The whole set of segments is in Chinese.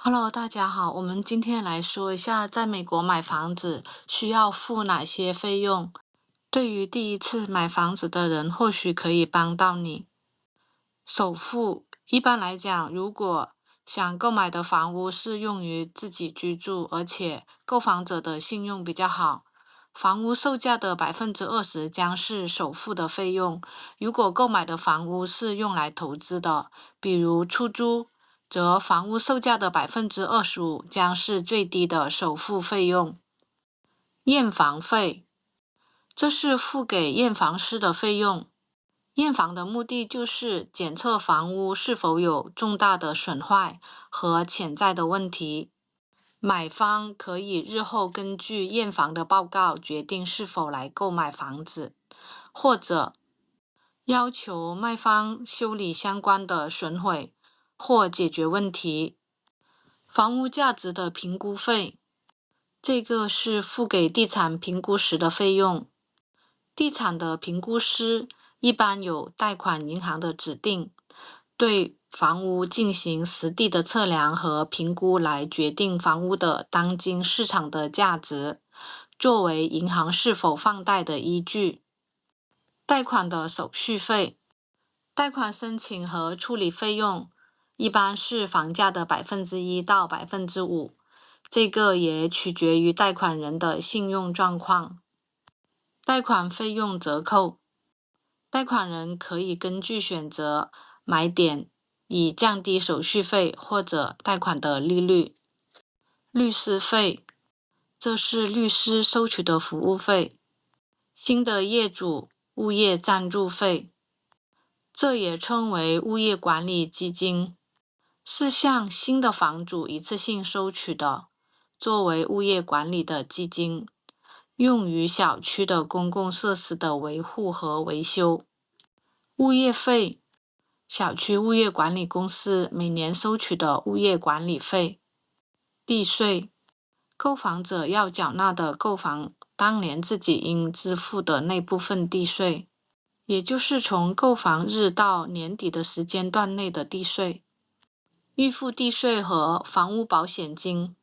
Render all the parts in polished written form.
Hello，大家好，我们今天来说一下，在美国买房子需要付哪些费用。对于第一次买房子的人，或许可以帮到你。首付，一般来讲，如果想购买的房屋是用于自己居住，而且购房者的信用比较好，房屋售价的20%将是首付的费用。如果购买的房屋是用来投资的，比如出租，则房屋售价的25%将是最低的首付费用。验房费，这是付给验房师的费用。验房的目的就是检测房屋是否有重大的损坏和潜在的问题。买方可以日后根据验房的报告决定是否来购买房子，或者要求卖方修理相关的损毁或解决问题。房屋价值的评估费，这个是付给地产评估时的费用。地产的评估师一般有贷款银行的指定，对房屋进行实地的测量和评估，来决定房屋的当今市场的价值，作为银行是否放贷的依据。贷款的手续费，贷款申请和处理费用一般是房价的1%到5%，这个也取决于贷款人的信用状况。贷款费用折扣，贷款人可以根据选择买点，以降低手续费或者贷款的利率。律师费，这是律师收取的服务费。新的业主物业赞助费，这也称为物业管理基金，是向新的房主一次性收取的，作为物业管理的基金，用于小区的公共设施的维护和维修。物业费，小区物业管理公司每年收取的物业管理费。地税，购房者要缴纳的购房当年自己应支付的那部分地税，也就是从购房日到年底的时间段内的地税。预付地税和房屋保险金，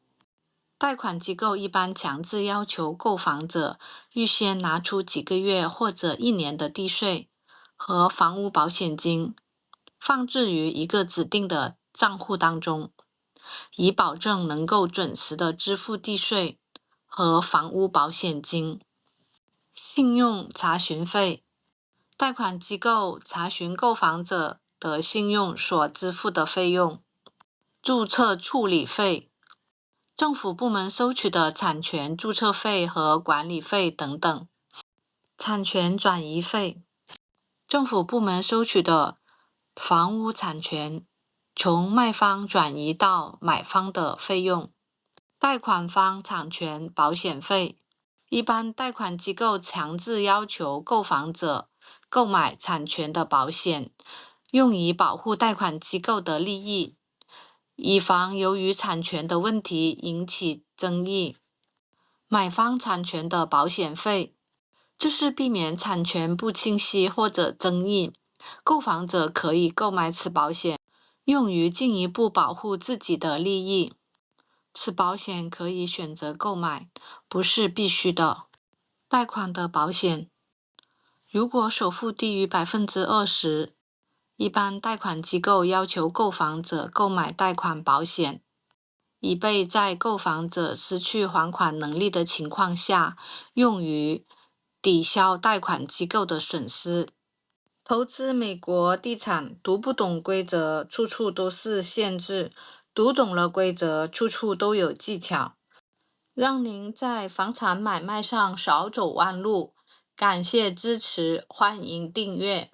贷款机构一般强制要求购房者预先拿出几个月或者1年的地税和房屋保险金，放置于一个指定的账户当中，以保证能够准时的支付地税和房屋保险金。信用查询费，贷款机构查询购房者的信用所支付的费用。注册处理费，政府部门收取的产权注册费和管理费等等。产权转移费，政府部门收取的房屋产权从卖方转移到买方的费用。贷款方产权保险费，一般贷款机构强制要求购房者购买产权的保险，用以保护贷款机构的利益，以防由于产权的问题引起争议。买方产权的保险费，这是避免产权不清晰或者争议，购房者可以购买此保险，用于进一步保护自己的利益。此保险可以选择购买，不是必须的。贷款的保险，如果首付低于20%，一般贷款机构要求购房者购买贷款保险，以备在购房者失去还款能力的情况下，用于抵消贷款机构的损失。投资美国地产，读不懂规则，处处都是限制；读懂了规则，处处都有技巧，让您在房产买卖上少走弯路。感谢支持，欢迎订阅。